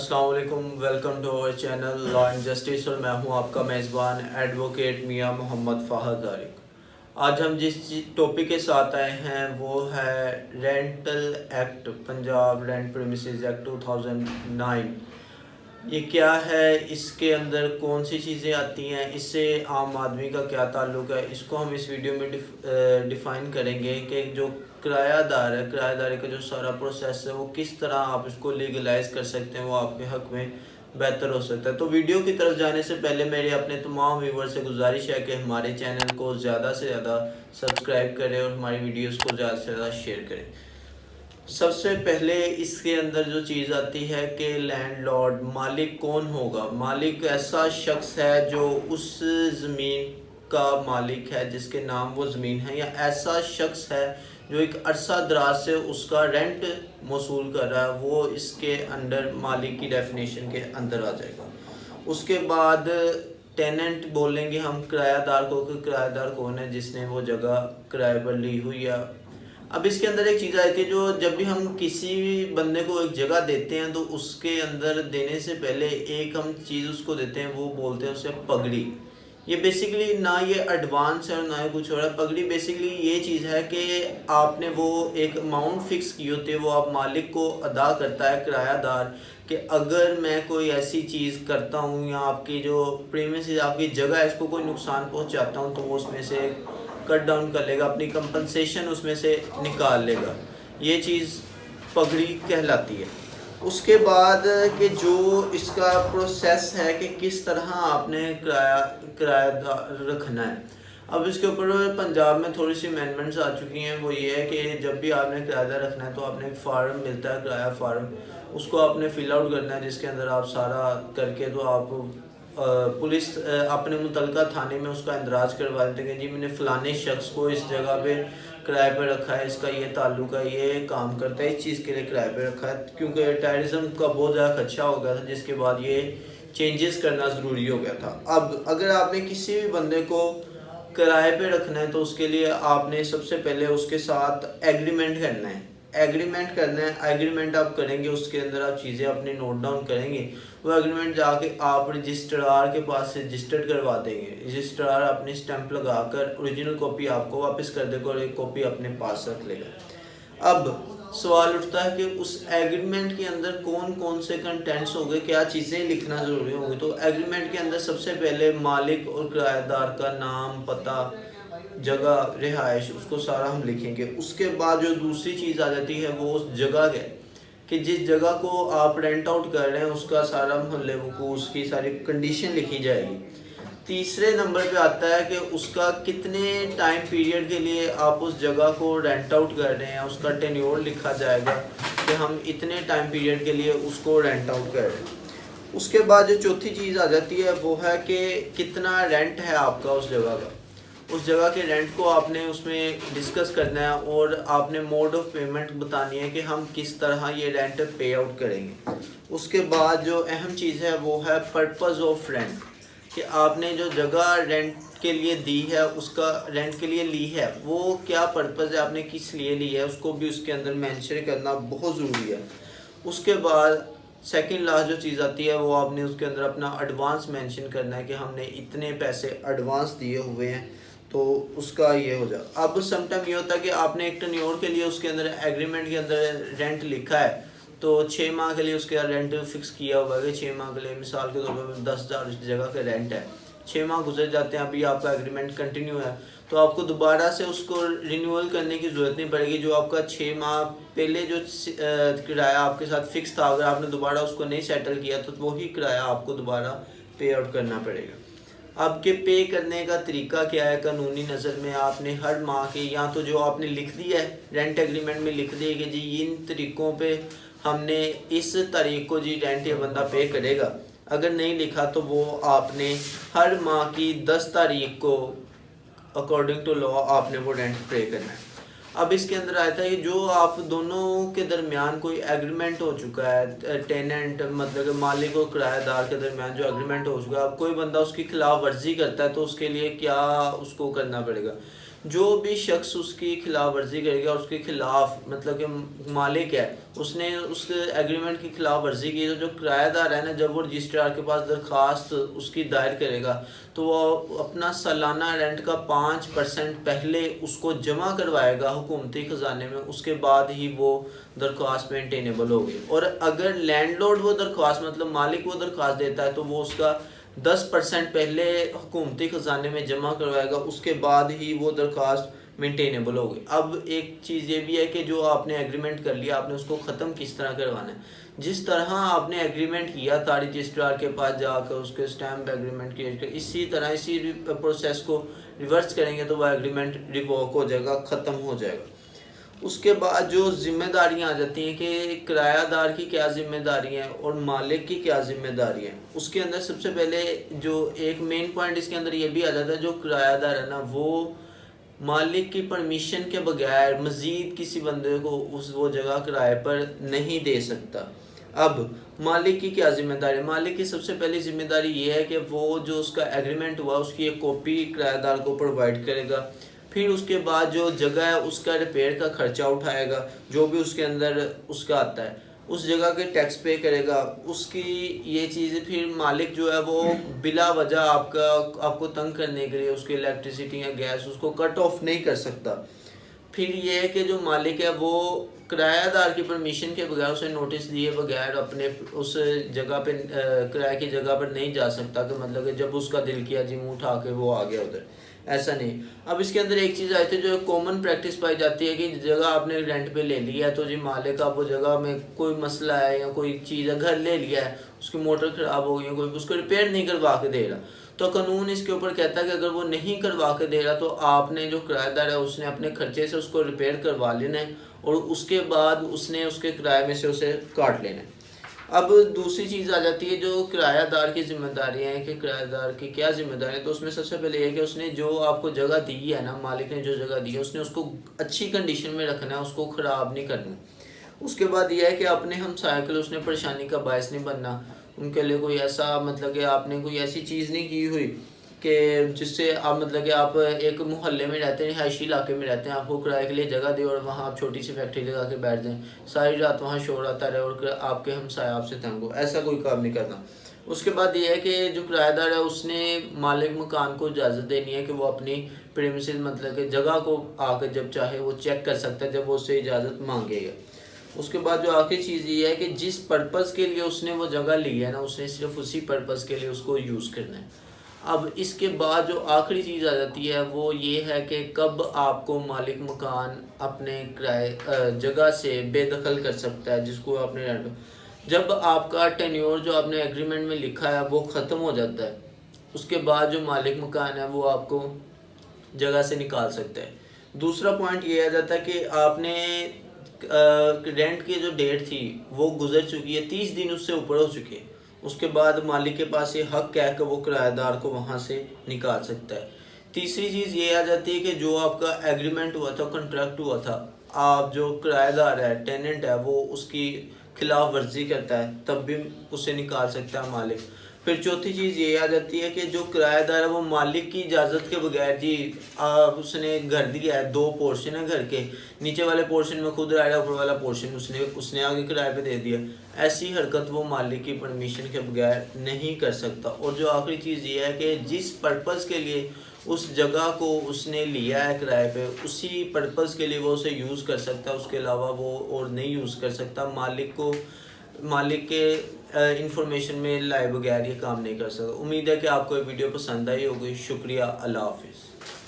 अस्सलाम वालेकुम, welcome to our channel law and justice और मैं हूं आपका मेज़बान एडवोकेट मियां मोहम्मद फ़ाहद तारिक। आज हम जिस टॉपिक के साथ आए हैं वो है rental act, Punjab rent premises act 2009। ये क्या है, इसके अंदर कौन सी चीज़ें आती हैं, इससे आम आदमी का क्या ताल्लुक़ है, इसको हम इस वीडियो में डिफ़ाइन करेंगे कि जो किरायादार है, किराएदारी का जो सारा प्रोसेस है वो किस तरह आप इसको लीगलाइज कर सकते हैं, वो आपके हक़ में बेहतर हो सकता है। तो वीडियो की तरफ जाने से पहले मेरी अपने तमाम व्यूवर से गुजारिश है कि हमारे चैनल को ज़्यादा से ज़्यादा सब्सक्राइब करें और हमारी वीडियोज़ को ज़्यादा से ज़्यादा शेयर करें। सबसे पहले इसके अंदर जो चीज़ आती है कि लैंडलॉर्ड, मालिक कौन होगा। मालिक ऐसा शख्स है जो उस ज़मीन का मालिक है जिसके नाम वो ज़मीन है, या ऐसा शख्स है जो एक अरसा दराज से उसका रेंट मौसूल कर रहा है, वो इसके अंडर मालिक की डेफिनेशन के अंदर आ जाएगा। उसके बाद टेनेंट बोलेंगे हम किरायादार को, कि किरायादार कौन है जिसने वो जगह किराए पर ली हुई है। अब इसके अंदर एक चीज़ आती है, जो जब भी हम किसी बंदे को एक जगह देते हैं तो उसके अंदर देने से पहले एक हम चीज़ उसको देते हैं, वो बोलते हैं उसे पगड़ी। ये बेसिकली ना ये एडवांस है और ना ही कुछ और है। पगड़ी बेसिकली ये चीज़ है कि आपने वो एक अमाउंट फ़िक्स की होती है, वो आप मालिक को अदा करता है किरायादार, कि अगर मैं कोई ऐसी चीज़ करता हूँ या आपकी जो प्रीमिसेस, आपकी जगह है, इसको कोई नुकसान पहुँचाता हूँ तो वो उसमें से कट डाउन कर लेगा, अपनी कंपनसेशन उसमें से निकाल लेगा। ये चीज़ पगड़ी कहलाती है। उसके बाद कि जो इसका प्रोसेस है कि किस तरह आपने किराया रखना है। अब इसके ऊपर पंजाब में थोड़ी सी अमेंडमेंट्स आ चुकी हैं। वो ये है कि जब भी आपने किराया रखना है तो आपने एक फार्म मिलता है, किराया फार्म, उसको आपने फिल आउट करना है, जिसके अंदर आप सारा करके तो आप पुलिस अपने मुतलका थाने में उसका इंदराज करवा देते हैं कि जी मैंने फ़लाने शख्स को इस जगह पे किराए पे रखा है, इसका ये ताल्लुक है, ये काम करता है, इस चीज़ के लिए किराए पे रखा है। क्योंकि टेररिज्म का बहुत ज़्यादा खदशा हो गया था, जिसके बाद ये चेंजेस करना ज़रूरी हो गया था। अब अगर आपने किसी भी बंदे को किराए पे रखना है तो उसके लिए आपने सबसे पहले उसके साथ एग्रीमेंट करना है। एग्रीमेंट करना है, एग्रीमेंट आप करेंगे, उसके अंदर आप चीज़ें अपने नोट डाउन करेंगे। वो एग्रीमेंट जाके आप रजिस्ट्रार के पास से रजिस्टर्ड करवा देंगे। रजिस्ट्रार अपनी स्टैंप लगाकर ओरिजिनल कॉपी आपको वापस कर देगा और एक कॉपी अपने पास रख लेगा। अब सवाल उठता है कि उस एग्रीमेंट के अंदर कौन कौन से कंटेंट्स होंगे, क्या चीज़ें लिखना ज़रूरी होंगी। तो एग्रीमेंट के अंदर सबसे पहले मालिक और किराएदार का नाम, पता, जगह, रिहाइश, उसको सारा हम लिखेंगे। उसके बाद जो दूसरी चीज़ आ जाती है वो उस जगह के, कि जिस जगह को आप रेंट आउट कर रहे हैं उसका सारा मोहल्ले को, उसकी सारी कंडीशन लिखी जाएगी। तीसरे नंबर पे आता है कि उसका कितने टाइम पीरियड के लिए आप उस जगह को रेंट आउट कर रहे हैं, उसका टेन्योर लिखा जाएगा कि हम इतने टाइम पीरियड के लिए उसको रेंट आउट कर रहे हैं। उसके बाद जो चौथी चीज़ आ जाती है वो है कि कितना रेंट है आपका उस जगह का। उस जगह के रेंट को आपने उसमें डिस्कस करना है और आपने मोड ऑफ पेमेंट बतानी है कि हम किस तरह ये रेंट पे आउट करेंगे। उसके बाद जो अहम चीज़ है वो है पर्पस ऑफ रेंट, कि आपने जो जगह रेंट के लिए दी है, उसका रेंट के लिए ली है, वो क्या पर्पस है, आपने किस लिए ली है, उसको भी उसके अंदर मेंशन करना बहुत ज़रूरी है। उसके बाद सेकंड लास्ट जो चीज़ आती है वो आपने उसके अंदर अपना एडवांस मेंशन करना है कि हमने इतने पैसे एडवांस दिए हुए हैं, तो उसका ये हो जाए। अब समटाइम ये होता है कि आपने एक टेन्योर के लिए उसके अंदर एग्रीमेंट के अंदर रेंट लिखा है, तो 6 माह के लिए उसके रेंट फिक्स किया हुआ है कि 6 माह के लिए मिसाल के तौर पर 10,000 उस जगह का रेंट है। 6 माह गुजर जाते हैं, अभी आपका एग्रीमेंट कंटिन्यू है, तो आपको दोबारा से उसको रिन्यूअल करने की ज़रूरत नहीं पड़ेगी। जो आपका 6 माह पहले जो किराया आपके साथ फिक्स था, अगर आपने दोबारा उसको नहीं सेटल किया तो वही किराया आपको दोबारा पे आउट करना पड़ेगा। आपके पे करने का तरीका क्या है कानूनी नज़र में, आपने हर माह के, या तो जो आपने लिख दिया है रेंट एग्रीमेंट में लिख दिया कि जी इन तरीक़ों पे हमने इस तारीख को जी रेंट ये बंदा पे करेगा। अगर नहीं लिखा तो वो आपने हर माह की 10 तारीख को अकॉर्डिंग टू लॉ आपने वो रेंट पे करना है। अब इसके अंदर आता है कि जो आप दोनों के दरमियान कोई एग्रीमेंट हो चुका है, टेनेंट मतलब मालिक और किराएदार के दरमियान जो एग्रीमेंट हो चुका है, अब कोई बंदा उसकी खिलाफ वर्जी करता है तो उसके लिए क्या उसको करना पड़ेगा। जो भी शख्स उसकी खिलाफ वर्जी करेगा, उसके खिलाफ मतलब कि मालिक है उसने उस एग्रीमेंट की खिलाफ वर्जी की, तो जो किराएदार है ना, जब वो रजिस्ट्रार के पास दरख्वास्त उसकी दायर करेगा तो वो अपना सालाना रेंट का 5% पहले उसको जमा करवाएगा हुकूमती ख़जाने में, उसके बाद ही वो दरख्वास्त मेंटेनेबल होगी। और अगर लैंडलॉर्ड वो दरख्वास्त मतलब मालिक वो दरख्वास्त देता है तो वो उसका 10% पहले हुकूमती ख़जाने में जमा करवाएगा, उसके बाद ही वो दरख्वास्त मेंटेनेबल होगी। अब एक चीज़ ये भी है कि जो आपने एग्रीमेंट कर लिया, आपने उसको ख़त्म किस तरह करवाना है। जिस तरह आपने एग्रीमेंट किया था रजिस्ट्रार के पास जाकर उसके स्टैम्प एग्रीमेंट किया, इसी तरह इसी प्रोसेस को रिवर्स करेंगे तो वह एग्रीमेंट रिवोक हो जाएगा, ख़त्म हो जाएगा। उसके बाद जो जिम्मेदारियां आ जाती हैं कि किरायादार की क्या जिम्मेदारी हैं और मालिक की क्या जिम्मेदारी हैं, उसके अंदर सबसे पहले जो एक मेन पॉइंट इसके अंदर ये भी आ जाता है, जो किरायादार है ना वो मालिक की परमिशन के बगैर मज़ीद किसी बंदे को उस वो जगह किराए पर नहीं दे सकता। अब मालिक की क्या जिम्मेदारी, मालिक की सबसे पहली जिम्मेदारी ये है कि वो जो उसका एग्रीमेंट हुआ उसकी एक कॉपी किराएदार को प्रोवाइड करेगा। फिर उसके बाद जो जगह है उसका रिपेयर का खर्चा उठाएगा, जो भी उसके अंदर उसका आता है उस जगह के टैक्स पे करेगा। उसकी ये चीज़ें फिर मालिक जो है वो बिला वजह आपको तंग करने के लिए उसकी इलेक्ट्रिसिटी या गैस उसको कट ऑफ नहीं कर सकता। फिर ये है कि जो मालिक है वो किरायादार की परमिशन के बगैर, उसे नोटिस दिए बगैर अपने उस जगह पे किराए की जगह पर नहीं जा सकता, कि मतलब कि जब उसका दिल किया जी मुँह उठा के वो आ गया उधर, ऐसा नहीं। अब इसके अंदर एक चीज़ आई थी जो कॉमन प्रैक्टिस पाई जाती है कि जगह आपने रेंट पे ले लिया है तो जी मालिक आप वो जगह में कोई मसला है या कोई चीज़ है, घर ले लिया है उसकी मोटर ख़राब हो गई है, कोई उसको रिपेयर नहीं करवा के दे रहा, तो कानून इसके ऊपर कहता है कि अगर वो नहीं करवा के दे रहा तो आपने जो किराएदार है उसने अपने खर्चे से उसको रिपेयर करवा लेना है और उसके बाद उसने उसके किराए में से उसे काट लेना है। अब दूसरी चीज़ आ जाती है जो किरायादार की जिम्मेदारी है कि किराएदार की क्या जिम्मेदारी है, तो उसमें सबसे पहले ये कि उसने जो आपको जगह दी है ना, मालिक ने जो जगह दी है उसने उसको अच्छी कंडीशन में रखना है, उसको ख़राब नहीं करना। उसके बाद यह है कि अपने हमसाये के लिए उसने परेशानी का बायस नहीं बनना, उनके लिए कोई ऐसा मतलब कि आपने कोई ऐसी चीज़ नहीं की हुई कि जिससे आप मतलब कि आप एक मोहल्ले में रहते हैं, रिहायशी इलाके में रहते हैं, आपको किराए के लिए जगह दे और वहाँ आप छोटी सी फैक्ट्री लगा के बैठ जाएं, सारी रात वहाँ शोर आता रहे और आपके हमसाया आपसे तंग हो, ऐसा कोई काम नहीं करना। उसके बाद ये है कि जो किराएदार है उसने मालिक मकान को इजाज़त देनी है कि वो अपनी प्रीमिसेस मतलब कि जगह को आकर जब चाहे वो चेक कर सकता है, जब वो उससे इजाज़त मांगेगा। उसके बाद जो आखिरी चीज़ ये है कि जिस पर्पज़ के लिए उसने वो जगह ली है ना, उसने सिर्फ उसी पर्पज़ के लिए उसको यूज़ करना है। अब इसके बाद जो आखिरी चीज़ आ जाती है वो ये है कि कब आपको मालिक मकान अपने किराए जगह से बेदखल कर सकता है जिसको आपने रेंट, जब आपका टेन्योर जो आपने एग्रीमेंट में लिखा है वो ख़त्म हो जाता है, उसके बाद जो मालिक मकान है वो आपको जगह से निकाल सकता है। दूसरा पॉइंट ये आ जाता है कि आपने रेंट की जो डेट थी वो गुजर चुकी है, 30 दिन उससे ऊपर हो चुके हैं, उसके बाद मालिक के पास ये हक है कि वो किराएदार को वहाँ से निकाल सकता है। तीसरी चीज़ ये आ जाती है कि जो आपका एग्रीमेंट हुआ था, कॉन्ट्रैक्ट हुआ था, आप जो किराएदार है टेनेंट है वो उसकी खिलाफ वर्जी करता है तब भी उसे निकाल सकता है मालिक। फिर चौथी चीज़ ये आ जाती है कि जो किराएदार है वो मालिक की इजाज़त के बगैर जी उसने घर दिया है, 2 पोर्शन है घर के, नीचे वाले पोर्शन में खुद रह रहा है, ऊपर वाला पोर्शन उसने आगे किराए पे दे दिया, ऐसी हरकत वो मालिक की परमिशन के बगैर नहीं कर सकता। और जो आखिरी चीज़ ये है कि जिस पर्पज़ के लिए उस जगह को उसने लिया है किराए पे, उसी पर्पज़ के लिए वो उसे यूज़ कर सकता है, उसके अलावा वो और नहीं यूज़ कर सकता। मालिक के इंफॉर्मेशन में लाए बगैर ये काम नहीं कर सकता। उम्मीद है कि आपको ये वीडियो पसंद आई होगी। शुक्रिया, अल्लाह हाफिज़।